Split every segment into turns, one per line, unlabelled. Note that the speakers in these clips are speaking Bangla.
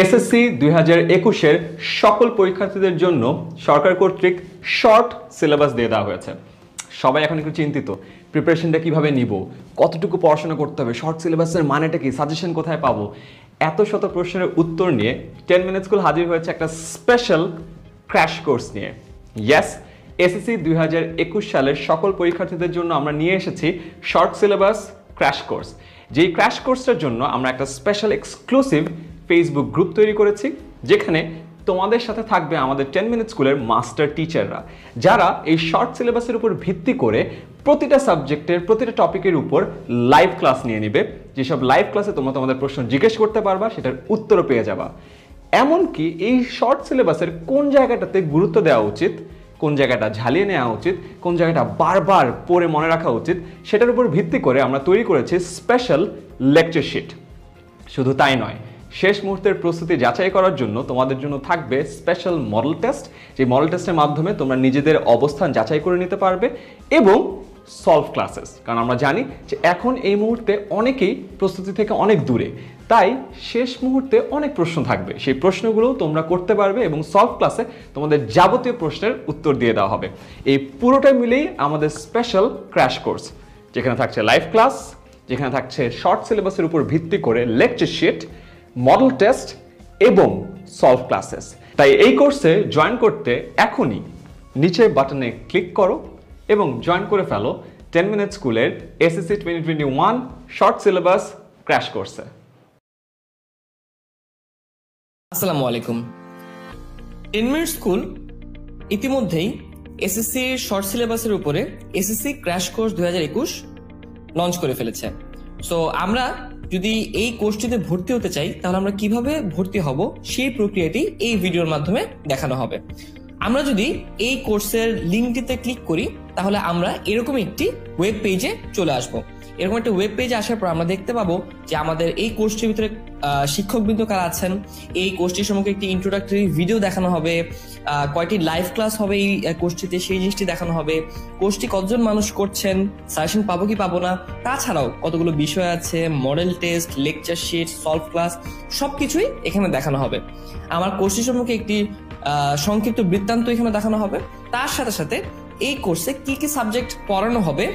এসএসসি 2021-এর সকল পরীক্ষার্থীদের জন্য সরকার কর্তৃক শর্ট সিলেবাস দিয়ে দেওয়া হয়েছে। সবাই এখন একটু চিন্তিত, প্রিপারেশনটা কিভাবে নিব, কতটুকু পড়াশোনা করতে হবে, শর্ট সিলেবাসের মানেটা কি, সাজেশন কোথায় পাবো, এত শত প্রশ্নের উত্তর নিয়ে 10 মিনিট স্কুল হাজির হয়েছে একটা স্পেশাল ক্র্যাশ কোর্স নিয়ে। ইয়েস, এসএসসি 2021 সালের সকল পরীক্ষার্থীদের জন্য আমরা নিয়ে এসেছি শর্ট সিলেবাস ক্র্যাশ কোর্স। যেই ক্র্যাশ কোর্সটার জন্য আমরা একটা স্পেশাল এক্সক্লুসিভ ফেসবুক গ্রুপ তৈরি করেছি, যেখানে তোমাদের সাথে থাকবে আমাদের 10 মিনিট স্কুলের মাস্টার টিচাররা, যারা এই শর্ট সিলেবাসের উপর ভিত্তি করে প্রতিটা সাবজেক্টের প্রতিটা টপিকের উপর লাইভ ক্লাস নিয়ে নেবে। যেসব লাইভ ক্লাসে তোমরা তোমাদের প্রশ্ন জিজ্ঞেস করতে পারবা, সেটার উত্তরও পেয়ে যাবা। এমনকি এই শর্ট সিলেবাসের কোন জায়গাটাতে গুরুত্ব দেওয়া উচিত, কোন জায়গাটা ঝালিয়ে নেওয়া উচিত, কোন জায়গাটা বারবার পড়ে মনে রাখা উচিত, সেটার উপর ভিত্তি করে আমরা তৈরি করেছি স্পেশাল লেকচার শিট। শুধু তাই নয়, শেষ মুহূর্তের প্রস্তুতি যাচাই করার জন্য তোমাদের জন্য থাকবে স্পেশাল মডেল টেস্ট। যে মডেল টেস্টের মাধ্যমে তোমরা নিজেদের অবস্থান যাচাই করে নিতে পারবে, এবং সলভ ক্লাসেস। কারণ আমরা জানি যে এখন এই মুহূর্তে অনেকেই প্রস্তুতি থেকে অনেক দূরে, তাই শেষ মুহূর্তে অনেক প্রশ্ন থাকবে, সেই প্রশ্নগুলো তোমরা করতে পারবে এবং সলভ ক্লাসে তোমাদের যাবতীয় প্রশ্নের উত্তর দিয়ে দেওয়া হবে। এই পুরোটা মিলেই আমাদের স্পেশাল ক্র্যাশ কোর্স, যেখানে থাকছে লাইভ ক্লাস, যেখানে থাকছে শর্ট সিলেবাসের উপর ভিত্তি করে লেকচার শিট, মডেল টেস্ট এবং সলভ ক্লাসেস। তাই এই কোর্সে জয়েন করতে এখনই নিচের বাটনে ক্লিক করো এবং জয়েন করে ফেলো 10 মিনিট স্কুলের এসএসসি 2021 শর্ট সিলেবাস ক্র্যাশ কোর্সে।
আসসালামু আলাইকুম। 10 মিনিট স্কুল ইতিমধ্যেই এসএসসি শর্ট সিলেবাসের উপরে এসএসসি ক্র্যাশ কোর্স 2021 লঞ্চ করে ফেলেছে। সো আমরা যদি এই কোর্সটিতে ভর্তি হতে চাই, তাহলে আমরা কিভাবে ভর্তি হব সেই প্রক্রিয়াটি এই ভিডিওর মাধ্যমে দেখানো হবে। আমরা যদি এই কোর্সের লিঙ্কটিতে ক্লিক করি, তাহলে আমরা এরকম একটি ওয়েব পেজে চলে আসব। এরকম একটা ওয়েব পেজে আসার পর আমরা দেখতে পাবো যে আমাদের এই কোর্সটির ভিতরে শিক্ষকবৃন্দ কারা আছেন, এই কোর্সটির সম্পর্কে একটি ইন্ট্রোডাক্টরি ভিডিও দেখানো হবে, কয়টি লাইভ ক্লাস হবে এই কোর্সটিতে সেই জিনিসটি দেখানো হবে, কোর্সটি কতজন মানুষ করছেন, সাজেশন পাবো কি পাবো না, তাছাড়াও কতগুলো বিষয় আছে, model test, lecture sheet, solve class, সবকিছুই এখানে দেখানো হবে। আমার কোর্সটি সম্পর্কে একটি সংক্ষিপ্ত বৃত্তান্ত এখানে দেখানো হবে। তার সাথে সাথে এই কোর্সে কি কি সাবজেক্ট পড়ানো হবে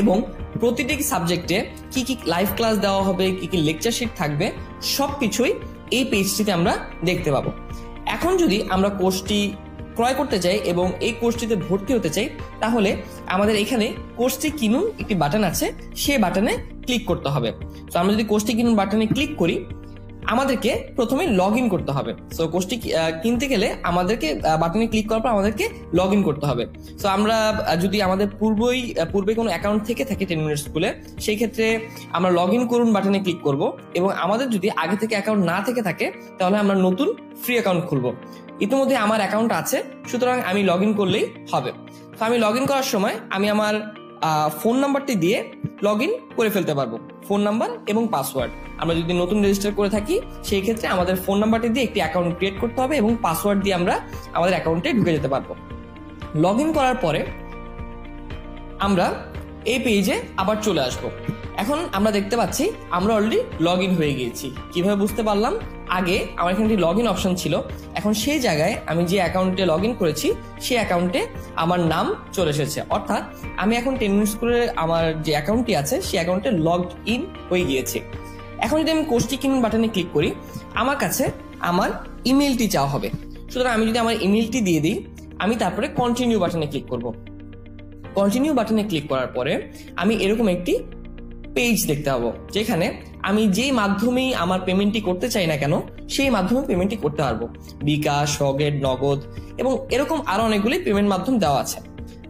এবং প্রতিটি সাবজেক্টে কি কি লাইভ ক্লাস দেওয়া হবে, কি কি লেকচার শিট থাকবে, সবকিছুই এই পেজটিতে আমরা দেখতে পাবো। এখন যদি আমরা কোর্সটি ক্রয় করতে চাই এবং এই কোর্সটিতে ভর্তি হতে চাই, তাহলে আমাদের এখানে কোর্সটি কিনুন একটি বাটন আছে, সেই বাটনে ক্লিক করতে হবে। তো আমরা যদি কোর্সটি কিনুন বাটনে ক্লিক করি, আমাদেরকে প্রথমে লগ ইন করতে হবে। সো কোর্সটি কিনতে গেলে আমাদেরকে বাটনে ক্লিক করার পর আমাদেরকে লগ ইন করতে হবে। সো আমরা যদি আমাদের পূর্বে কোনো অ্যাকাউন্ট থেকে থাকে 10 মিনিট স্কুলে, সেই ক্ষেত্রে আমরা লগ ইন করুন বাটনে ক্লিক করব, এবং আমাদের যদি আগে থেকে অ্যাকাউন্ট না থেকে থাকে, তাহলে আমরা নতুন ফ্রি অ্যাকাউন্ট খুলবো। ইতিমধ্যে আমার অ্যাকাউন্ট আছে, সুতরাং আমি লগ ইন করলেই হবে। তো আমি লগ ইন করার সময় আমি আমার ফোন নাম্বারটি দিয়ে লগ ইন করে ফেলতে পারবো, ফোন নাম্বার এবং পাসওয়ার্ড। আমরা যদি নতুন রেজিস্টার করে থাকি, সেই ক্ষেত্রে আমাদের ফোন নাম্বারটি দিয়ে একটি অ্যাকাউন্ট ক্রিয়েট করতে হবে এবং পাসওয়ার্ড দিয়ে আমরা আমাদের অ্যাকাউন্টে ঢুকে যেতে পারবো। লগ ইন করার পরে আমরা এই পেজে আবার চলে আসবো। এখন আমরা দেখতে পাচ্ছি আমরা অলরেডি লগ ইন হয়ে গিয়েছি। কিভাবে বুঝতে পারলাম? আগে আমার এখানে একটি লগ ইন অপশন ছিল, এখন সেই জায়গায় আমি যে অ্যাকাউন্টে লগ ইন করেছি সেই অ্যাকাউন্টে আমার নাম চলে এসেছে, অর্থাৎ আমি এখন 10 মিনিট স্কুলের আমার যে অ্যাকাউন্টটি আছে সেই অ্যাকাউন্টে লগ ইন হয়ে গিয়েছে। এখন যদি আমি কোর্সটি কিনুন বাটনে ক্লিক করি, আমার কাছে আমার ইমেলটি চাওয়া হবে। সুতরাং আমি যদি আমার ইমেলটি দিয়ে দিই, আমি তারপরে কন্টিনিউ বাটনে ক্লিক করব। কন্টিনিউ বাটনে ক্লিক করার পরে আমি এরকম একটি পেজ দেখতে পাবো, যেখানে আমি যেই মাধ্যমেই আমার পেমেন্টটি করতে চাই না কেন, সেই মাধ্যমে পেমেন্টটি করতে পারবো। বিকাশ, রকেট, নগদ এবং এরকম আরো অনেকগুলি পেমেন্ট মাধ্যম দেওয়া আছে।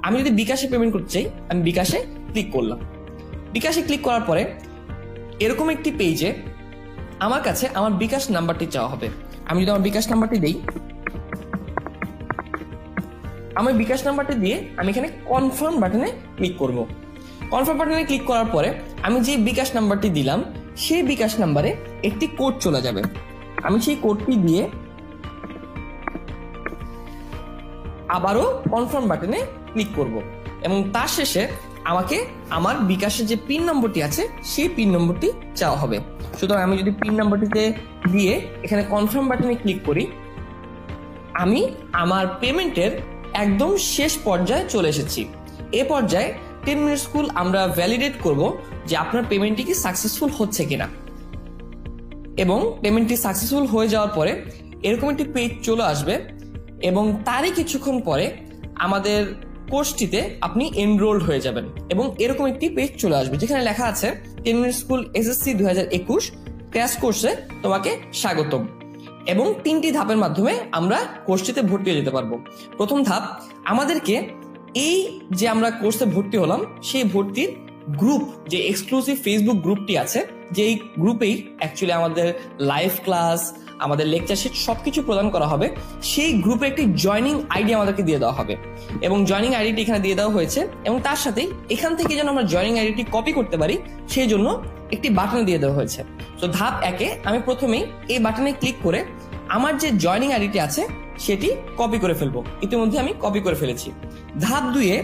আমি যদি বিকাশে পেমেন্ট করতে চাই, আমি বিকাশে ক্লিক করলাম। বিকাশে ক্লিক করার পরে এরকম একটি পেজে আমার কাছে আমার বিকাশ নাম্বারটি চাওয়া হবে। আমি যদি আমার বিকাশ নাম্বারটি দিই, আমার বিকাশ নাম্বারটি দিয়ে আমি এখানে কনফার্ম বাটনে ক্লিক করব। কনফার্ম বাটনে ক্লিক করার পরে আমি যে বিকাশ নাম্বারটি দিলাম, সেই বিকাশ নাম্বারে একটি কোড চলে যাবে। আমি সেই কোডটি দিয়ে আবারও কনফার্ম বাটনে ক্লিক করব এবং তার শেষে আমাকে আমার বিকাশের যে পিন নম্বরটি আছে সেই পিন নম্বরটি চাওয়া হবে। সুতরাং আমি যদি পিন নম্বরটিতে দিয়ে এখানে কনফার্ম বাটনে ক্লিক করি, আমি আমার পেমেন্টের একদম শেষ পর্যায়ে চলে এসেছি। এ পর্যায়ে 10 মিনিট স্কুল আমরা ভ্যালিডেট করব যে আপনার পেমেন্টটি কি সাকসেসফুল হচ্ছে কিনা, এবং পেমেন্টটি সাকসেসফুল হয়ে যাওয়ার পরে এরকম একটি পেজ চলে আসবে এবং তারই কিছুক্ষণ পরে আমাদের কোর্সটিতে আপনি এনরোল হয়ে যাবেন এবং এরকম একটি পেজ চলে আসবে যেখানে লেখা আছে 10 মিনিট স্কুল SSC 2021 ক্র্যাশ কোর্সে তোমাকে স্বাগতম। এবং 3টি ধাপের মাধ্যমে আমরা কোর্সটিতে ভর্তি হয়ে যেতে পারবো। প্রথম ধাপ, আমাদেরকে এই যে আমরা কোর্সে ভর্তি হলাম সেই ভর্তির গ্রুপ, যে এক্সক্লুসিভ ফেসবুক গ্রুপটি আছে, যেই গ্রুপেই অ্যাকচুয়ালি আমাদের লাইভ ক্লাস, আমাদের লেকচার শিট সবকিছু প্রদান করা হবে, সেই গ্রুপে একটি জয়নিং আইডি আমাদেরকে দিয়ে দেওয়া হবে এবং জয়নিং আইডিটি এখানে দিয়ে দেওয়া হয়েছে। এবং তার সাথেই এখান থেকে যেন আমরা জয়নিং আইডিটি কপি করতে পারি সেই জন্য একটি বাটন দিয়ে দেওয়া হয়েছে। তো ধাপ 1-এ আমি প্রথমেই এই বাটনে ক্লিক করে আমার যে জয়নিং আইডিটি আছে সেটি কপি করে ফেলবো। ইতিমধ্যে আমি কপি করে ফেলেছি। ধাপ 2-এ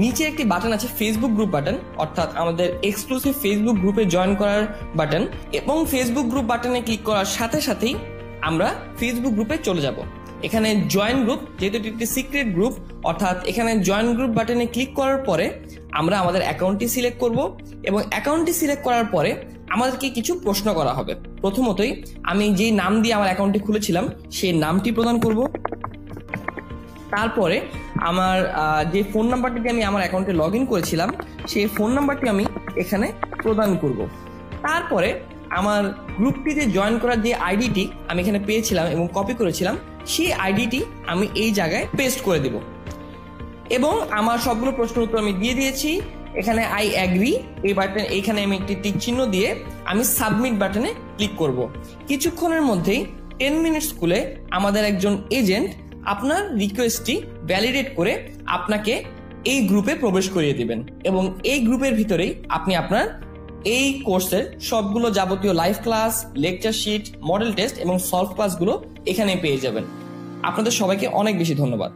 নিচে একটি বাটন আছে ফেসবুক গ্রুপ বাটন, অর্থাৎ আমাদের এক্সক্লুসিভ ফেসবুক গ্রুপে জয়েন করার বাটন, এবং ফেসবুক গ্রুপ বাটনে ক্লিক করার সাথে সাথেই আমরা ফেসবুক গ্রুপে চলে যাব। এখানে জয়েন গ্রুপ, যেহেতু এটি একটি সিক্রেট গ্রুপ, অর্থাৎ এখানে জয়েন গ্রুপ বাটনে ক্লিক করার পরে আমরা আমাদের অ্যাকাউন্টটি সিলেক্ট করব এবং অ্যাকাউন্টটি সিলেক্ট করার পরে আমাদেরকে কিছু প্রশ্ন করা হবে। প্রথমতই আমি যেই নাম দিয়ে আমার অ্যাকাউন্টটি খুলেছিলাম সেই নামটি প্রদান করব। তারপরে আমার যে ফোন নাম্বারটি দিয়ে আমি আমার অ্যাকাউন্টে লগ ইন করেছিলাম সেই ফোন নাম্বারটি আমি এখানে প্রদান করব। তারপরে আমার গ্রুপটিতে জয়েন করার যে আইডিটি আমি এখানে পেয়েছিলাম এবং কপি করেছিলাম সেই আইডিটি আমি এই জায়গায় পেস্ট করে দিব এবং আমার সবগুলো প্রশ্নের উত্তর আমি দিয়ে দিয়েছি। এখানে আই অ্যাগ্রি এই বাটন, এইখানে আমি একটি টিক চিহ্ন দিয়ে আমি সাবমিট বাটনে ক্লিক করব। কিছুক্ষণের মধ্যেই 10 মিনিট স্কুলে আমাদের একজন এজেন্ট আপনার রিকোয়েস্টটি ভ্যালিডেট করে আপনাকে এই গ্রুপে প্রবেশ করিয়ে দিবেন এবং এই গ্রুপের ভিতরেই আপনি আপনার এই কোর্সের সবগুলো যাবতীয় live class, lecture sheet, model test এবং সলভ ক্লাসগুলো এখানে পেয়ে যাবেন। আপনাদের সবাইকে অনেক বেশি ধন্যবাদ।